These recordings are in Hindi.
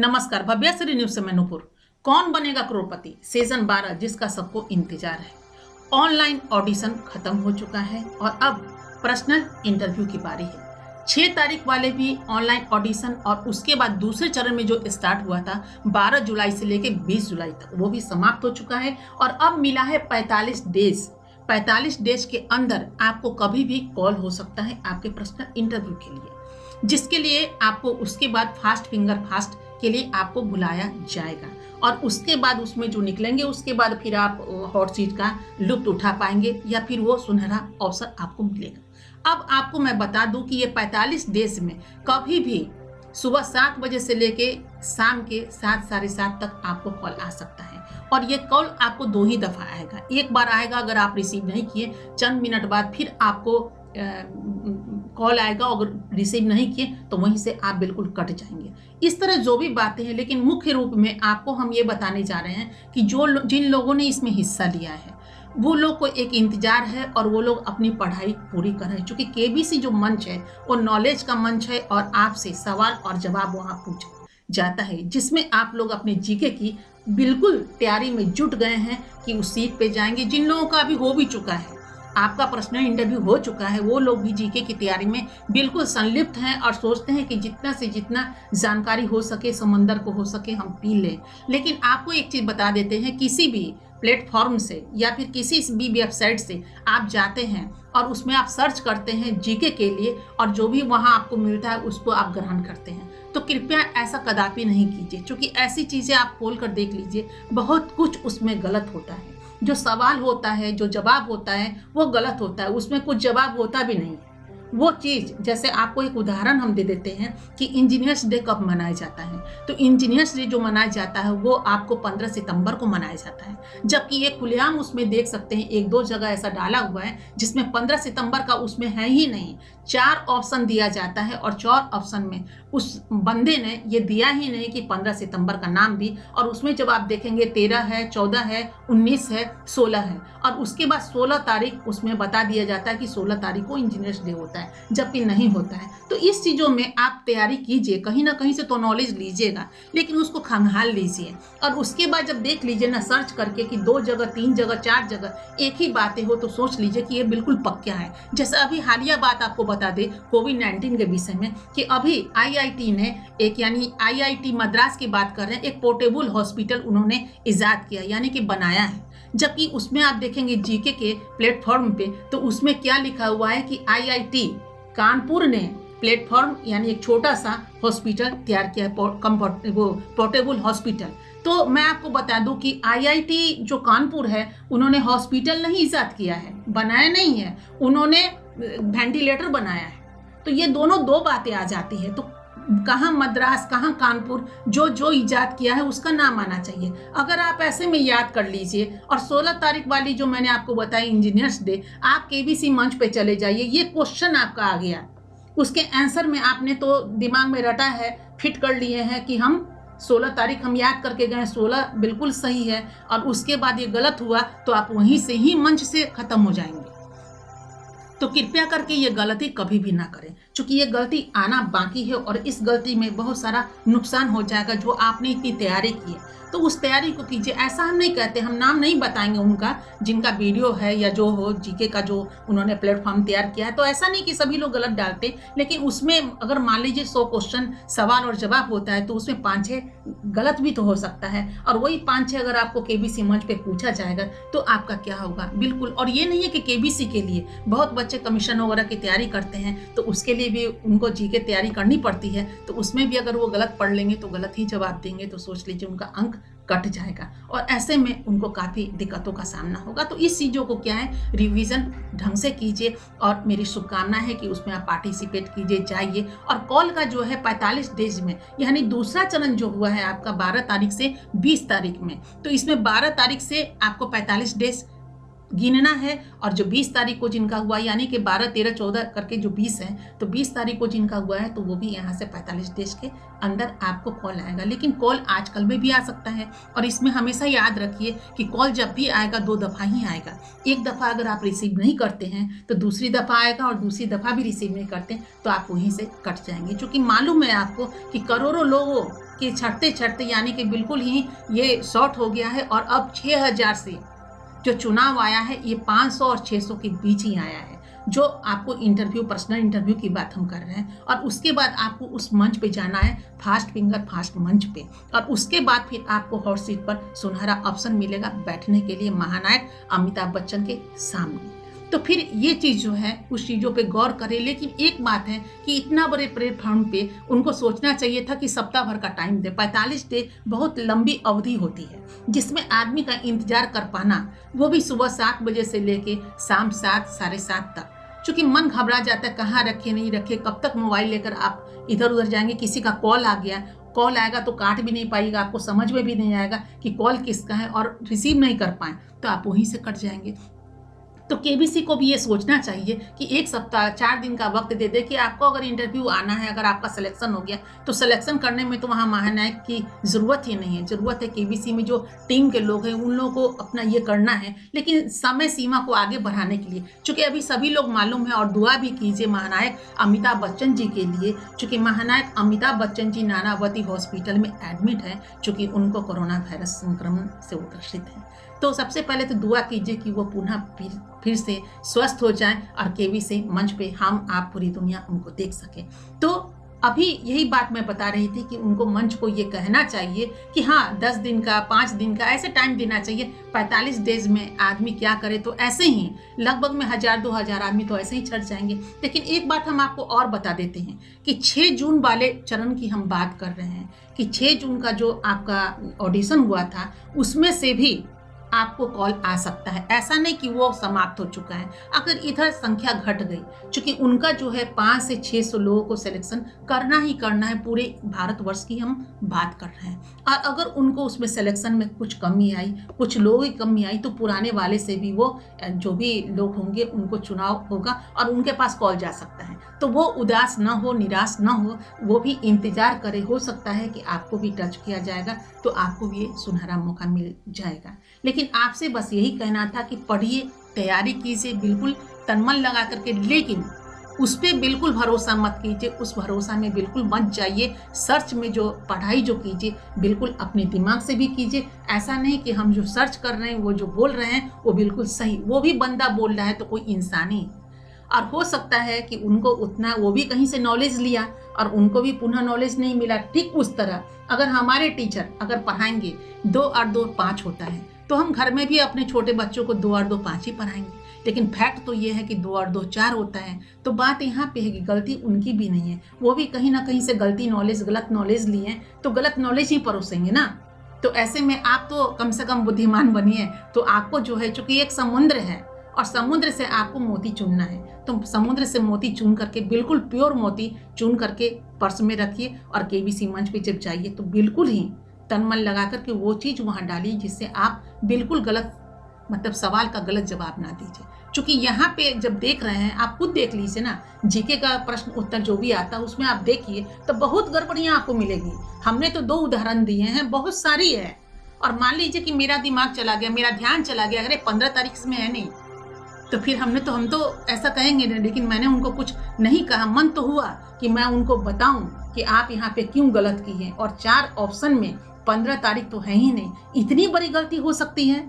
नमस्कार, भव्यश्री न्यूज से मैं नूपुर। कौन बनेगा करोड़पति सीजन 12 जिसका सबको इंतजार है। ऑनलाइन ऑडिशन खत्म हो चुका है और अब पर्सनल इंटरव्यू की बारी है। 6 तारीख वाले भी ऑनलाइन ऑडिशन और उसके बाद दूसरे चरण में जो स्टार्ट हुआ था 12 जुलाई से लेकर 20 जुलाई तक, वो भी समाप्त हो चुका है और अब मिला है 45 डेज। 45 डेज के अंदर आपको कभी भी कॉल हो सकता है आपके पर्सनल इंटरव्यू के लिए, जिसके लिए आपको उसके बाद फास्ट फिंगर फास्ट के लिए आपको बुलाया जाएगा और उसके बाद उसमें जो निकलेंगे उसके बाद फिर आप हॉट सीट का लुत्फ उठा पाएंगे या फिर वो सुनहरा अवसर आपको मिलेगा। अब आपको मैं बता दूं कि ये 45 डेज में कभी भी सुबह 7 बजे से लेके शाम के 7 साढ़े 7 तक आपको कॉल आ सकता है और ये कॉल आपको 2 ही दफ़ा आएगा। एक बार आएगा अगर आप रिसीव नहीं किए, चंद मिनट बाद फिर आपको कॉल आएगा, अगर रिसीव नहीं किए तो वहीं से आप बिल्कुल कट जाएंगे। इस तरह जो भी बातें हैं, लेकिन मुख्य रूप में आपको हम ये बताने जा रहे हैं कि जिन लोगों ने इसमें हिस्सा लिया है वो लोग को एक इंतजार है और वो लोग अपनी पढ़ाई पूरी कर रहे हैं, क्योंकि केबीसी जो मंच है वो नॉलेज का मंच है और आपसे सवाल और जवाब वहाँ पूछा जाता है, जिसमें आप लोग अपने जीके की बिल्कुल तैयारी में जुट गए हैं कि उस सीट पे जाएंगे। जिन लोगों का अभी हो भी चुका है, आपका पर्सनल इंटरव्यू हो चुका है, वो लोग भी जीके की तैयारी में बिल्कुल संलिप्त हैं और सोचते हैं कि जितना से जितना जानकारी हो सके, समंदर को हो सके हम पी लें। लेकिन आपको एक चीज़ बता देते हैं, किसी भी प्लेटफॉर्म से या फिर किसी भी वेबसाइट से आप जाते हैं और उसमें आप सर्च करते हैं जीके के लिए और जो भी वहाँ आपको मिलता है उसको आप ग्रहण करते हैं, तो कृपया ऐसा कदापि नहीं कीजिए, क्योंकि ऐसी चीज़ें आप खोल कर देख लीजिए, बहुत कुछ उसमें गलत होता है। जो सवाल होता है, जो जवाब होता है वो गलत होता है, उसमें कुछ जवाब होता भी नहीं है। वो चीज़, जैसे आपको एक उदाहरण हम दे देते हैं कि इंजीनियर्स डे कब मनाया जाता है, तो इंजीनियर्स डे जो मनाया जाता है वो आपको 15 सितंबर को मनाया जाता है, जबकि ये खुलेआम उसमें देख सकते हैं 1-2 जगह ऐसा डाला हुआ है जिसमें 15 सितंबर का उसमें है ही नहीं। 4 ऑप्शन दिया जाता है और 4 ऑप्शन में उस बंदे ने ये दिया ही नहीं कि 15 सितंबर का नाम भी, और उसमें जब आप देखेंगे 13 है, 14 है, 19 है, 16 है और उसके बाद 16 तारीख उसमें बता दिया जाता है कि 16 तारीख को इंजीनियर्स डे होता है, जबकि नहीं होता है। तो इस चीज़ों में आप तैयारी कीजिए, कहीं ना कहीं से तो नॉलेज लीजिएगा, लेकिन उसको खंगाल लीजिए और उसके बाद जब देख लीजिए ना सर्च करके कि 2 जगह, 3 जगह, 4 जगह एक ही बातें हो, तो सोच लीजिए कि ये बिल्कुल पक्का है। जैसे अभी हालिया बात आपको बता दे कोविड-19 के विषय में कि अभी आईआईटी ने एक, यानी आईआईटी मद्रास की बात कर रहे हैं, एक पोर्टेबल हॉस्पिटल उन्होंने इजाद किया यानी कि बनाया है, जबकि उसमें आप देखेंगे जीके के प्लेटफॉर्म पे तो उसमें क्या लिखा हुआ है कि आईआईटी कानपुर ने प्लेटफॉर्म यानी एक छोटा सा हॉस्पिटल तैयार किया है, पोर्टेबल हॉस्पिटल। तो मैं आपको बता दूं कि आईआईटी जो कानपुर है उन्होंने हॉस्पिटल नहीं इजाद किया है, बनाया नहीं है, उन्होंने वेंटिलेटर बनाया है। तो ये दोनों 2 बातें आ जाती है, तो कहाँ मद्रास कहाँ कानपुर, जो जो इजाद किया है उसका नाम आना चाहिए। अगर आप ऐसे में याद कर लीजिए और 16 तारीख वाली जो मैंने आपको बताई इंजीनियर्स डे, आप केबीसी मंच पे चले जाइए, ये क्वेश्चन आपका आ गया, उसके आंसर में आपने तो दिमाग में रटा है, फिट कर लिए हैं कि हम 16 तारीख हम याद करके गए, 16 बिल्कुल सही है और उसके बाद ये गलत हुआ तो आप वहीं से ही मंच से खत्म हो जाएंगे। तो कृपया करके ये गलती कभी भी ना करें, क्योंकि ये गलती आना बाकी है और इस गलती में बहुत सारा नुकसान हो जाएगा। जो आपने इतनी तैयारी की है तो उस तैयारी को कीजिए। ऐसा हम नहीं कहते, हम नाम नहीं बताएंगे उनका जिनका वीडियो है या जो हो जीके का जो उन्होंने प्लेटफॉर्म तैयार किया है, तो ऐसा नहीं कि सभी लोग गलत डालते, लेकिन उसमें अगर मान लीजिए 100 क्वेश्चन सवाल और जवाब होता है तो उसमें 5-6 गलत भी तो हो सकता है, और वही 5-6 अगर आपको केबीसी मंच पे पूछा जाएगा तो आपका क्या होगा। बिल्कुल, और ये नहीं है कि केबीसी के लिए, बहुत बच्चे कमीशन वगैरह की तैयारी करते हैं तो उसके लिए भी उनको जीके तैयारी करनी पड़ती है, तो उसमें भी अगर वो गलत पढ़ लेंगे तो गलत ही जवाब देंगे तो सोच लीजिए उनका अंक कट जाएगा और ऐसे में उनको काफ़ी दिक्कतों का सामना होगा। तो इस चीज़ों को क्या है, रिवीजन ढंग से कीजिए और मेरी शुभकामना है कि उसमें आप पार्टिसिपेट कीजिए, जाइए। और कॉल का जो है 45 डेज में, यानी दूसरा चरण जो हुआ है आपका 12 तारीख से 20 तारीख में, तो इसमें 12 तारीख से आपको 45 डेज गिनना है और जो 20 तारीख को जिनका हुआ यानी कि 12, 13, 14 करके जो 20 है, तो 20 तारीख को जिनका हुआ है तो वो भी यहाँ से 45 डेज के अंदर आपको कॉल आएगा। लेकिन कॉल आजकल में भी आ सकता है और इसमें हमेशा याद रखिए कि कॉल जब भी आएगा 2 दफ़ा ही आएगा। एक दफ़ा अगर आप रिसीव नहीं करते हैं तो दूसरी दफ़ा आएगा और दूसरी दफ़ा भी रिसीव नहीं करते तो आप वहीं से कट जाएंगे। चूँकि मालूम है आपको कि करोड़ों लोगों के छटते यानी कि बिल्कुल ही ये शॉर्ट हो गया है और अब 6000 से जो चुनाव आया है ये 500 और 600 के बीच ही आया है। जो आपको इंटरव्यू, पर्सनल इंटरव्यू की बात हम कर रहे हैं और उसके बाद आपको उस मंच पे जाना है, फास्ट फिंगर फास्ट मंच पे, और उसके बाद फिर आपको हॉट सीट पर सुनहरा ऑप्शन मिलेगा बैठने के लिए महानायक अमिताभ बच्चन के सामने। तो फिर ये चीज़ जो है उस चीज़ों पे गौर करें। लेकिन एक बात है कि इतना बड़े प्लेटफॉर्म पे उनको सोचना चाहिए था कि सप्ताह भर का टाइम दे। 45 डे बहुत लंबी अवधि होती है जिसमें आदमी का इंतजार कर पाना, वो भी सुबह 7 बजे से लेके शाम 7, साढ़े 7 तक। चूँकि मन घबरा जाता है, कहाँ रखे नहीं रखे, कब तक मोबाइल लेकर आप इधर उधर जाएंगे। किसी का कॉल आ गया, कॉल आएगा तो काट भी नहीं पाएगा, आपको समझ में भी नहीं आएगा कि कॉल किसका है और रिसीव नहीं कर पाए तो आप वहीं से कट जाएंगे। तो केबीसी को भी ये सोचना चाहिए कि एक सप्ताह 4 दिन का वक्त दे दे कि आपको अगर इंटरव्यू आना है, अगर आपका सिलेक्शन हो गया तो सिलेक्शन करने में तो वहाँ महानायक की ज़रूरत ही नहीं है। ज़रूरत है केबीसी में जो टीम के लोग हैं उन लोगों को अपना ये करना है, लेकिन समय सीमा को आगे बढ़ाने के लिए। चूँकि अभी सभी लोग मालूम है और दुआ भी कीजिए महानायक अमिताभ बच्चन जी के लिए। चूँकि महानायक अमिताभ बच्चन जी नानावती हॉस्पिटल में एडमिट है, चूँकि उनको कोरोना वायरस संक्रमण से वो ग्रसित है। तो सबसे पहले तो दुआ कीजिए कि वो पुनः फिर से स्वस्थ हो जाएं और केबीसी मंच पे हम आप पूरी दुनिया उनको देख सके। तो अभी यही बात मैं बता रही थी कि उनको मंच को ये कहना चाहिए कि हाँ 10 दिन का, 5 दिन का ऐसे टाइम देना चाहिए। 45 डेज में आदमी क्या करे, तो ऐसे ही लगभग में 1000-2000 आदमी तो ऐसे ही छट जाएंगे। लेकिन एक बात हम आपको और बता देते हैं कि 6 जून वाले चरण की हम बात कर रहे हैं कि 6 जून का जो आपका ऑडिशन हुआ था उसमें से भी आपको कॉल आ सकता है। ऐसा नहीं कि वो समाप्त हो चुका है। अगर इधर संख्या घट गई, क्योंकि उनका जो है 500 से 600 लोगों को सिलेक्शन करना ही करना है, पूरे भारतवर्ष की हम बात कर रहे हैं। और अगर उनको उसमें सिलेक्शन में कुछ कमी आई, कुछ लोगों की कमी आई, तो पुराने वाले से भी वो जो भी लोग होंगे उनको चुनाव होगा और उनके पास कॉल जा सकता है। तो वो उदास ना हो, निराश ना हो, वो भी इंतजार करे। हो सकता है कि आपको भी टच किया जाएगा तो आपको भी सुनहरा मौका मिल जाएगा। लेकिन आपसे बस यही कहना था कि पढ़िए, तैयारी कीजिए, बिल्कुल तनमन लगा करके, लेकिन उस पर बिल्कुल भरोसा मत कीजिए, उस भरोसा में बिल्कुल मत जाइए। सर्च में जो पढ़ाई जो कीजिए बिल्कुल अपने दिमाग से भी कीजिए। ऐसा नहीं कि हम जो सर्च कर रहे हैं, वो जो बोल रहे हैं वो बिल्कुल सही, वो भी बंदा बोल रहा है तो कोई इंसान ही, और हो सकता है कि उनको उतना, वो भी कहीं से नॉलेज लिया और उनको भी पुनः नॉलेज नहीं मिला। ठीक उस तरह अगर हमारे टीचर अगर पढ़ाएंगे 2 और 2 5 होता है, तो हम घर में भी अपने छोटे बच्चों को 2 और 2 5 ही पढ़ाएंगे। लेकिन फैक्ट तो ये है कि 2 और 2 4 होता है। तो बात यहाँ पे है कि गलती उनकी भी नहीं है, वो भी कहीं ना कहीं से गलत नॉलेज लिए हैं, तो गलत नॉलेज ही परोसेंगे ना। तो ऐसे में आप तो कम से कम बुद्धिमान बनिए। तो आपको जो है, चूंकि एक समुद्र है और समुद्र से आपको मोती चुनना है, तो समुद्र से मोती चुन करके, बिल्कुल प्योर मोती चुन करके पर्स में रखिए और केबीसी मंच पे जब जाइए तो बिल्कुल ही तन मन लगा करके वो चीज़ वहाँ डालिए जिससे आप बिल्कुल गलत, मतलब सवाल का गलत जवाब ना दीजिए। क्योंकि यहाँ पे जब देख रहे हैं, आप खुद देख लीजिए ना, जीके का प्रश्न उत्तर जो भी आता है उसमें आप देखिए तो बहुत गड़बड़ियाँ आपको मिलेगी। हमने तो 2 उदाहरण दिए हैं, बहुत सारी है। और मान लीजिए कि मेरा दिमाग चला गया, मेरा ध्यान चला गया, अरे 15 तारीख में है नहीं, तो फिर हम तो ऐसा कहेंगे नहीं। लेकिन मैंने उनको कुछ नहीं कहा, मन तो हुआ कि मैं उनको बताऊं कि आप यहाँ पे क्यों गलत की हैं। और 4 ऑप्शन में 15 तारीख तो है ही नहीं, इतनी बड़ी गलती हो सकती है।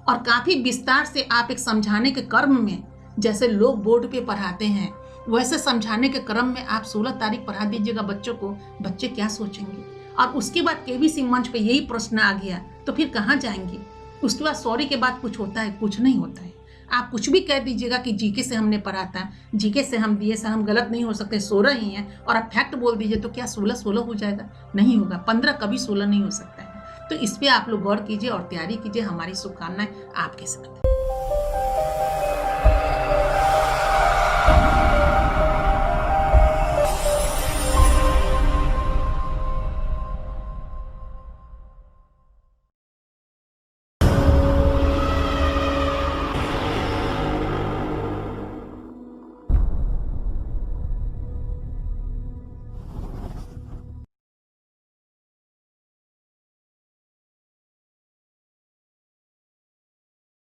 और काफ़ी विस्तार से आप एक समझाने के क्रम में, जैसे लोग बोर्ड पे पढ़ाते हैं वैसे समझाने के क्रम में आप 16 तारीख पढ़ा दीजिएगा बच्चों को, बच्चे क्या सोचेंगे। और उसके बाद केबीसी मंच पे यही प्रश्न आ गया तो फिर कहाँ जाएंगे। उसके बाद सॉरी के बाद कुछ होता है? कुछ नहीं होता है। आप कुछ भी कह दीजिएगा कि जीके से हमने पढ़ा था, जीके से हम दिए, से हम गलत नहीं हो सकते, 16 ही हैं, और आप फैक्ट बोल दीजिए तो क्या 16 हो जाएगा? नहीं होगा। 15 कभी 16 नहीं हो सकता है। तो इस पे आप लोग गौर कीजिए और तैयारी कीजिए। हमारी शुभकामनाएं आपके साथ।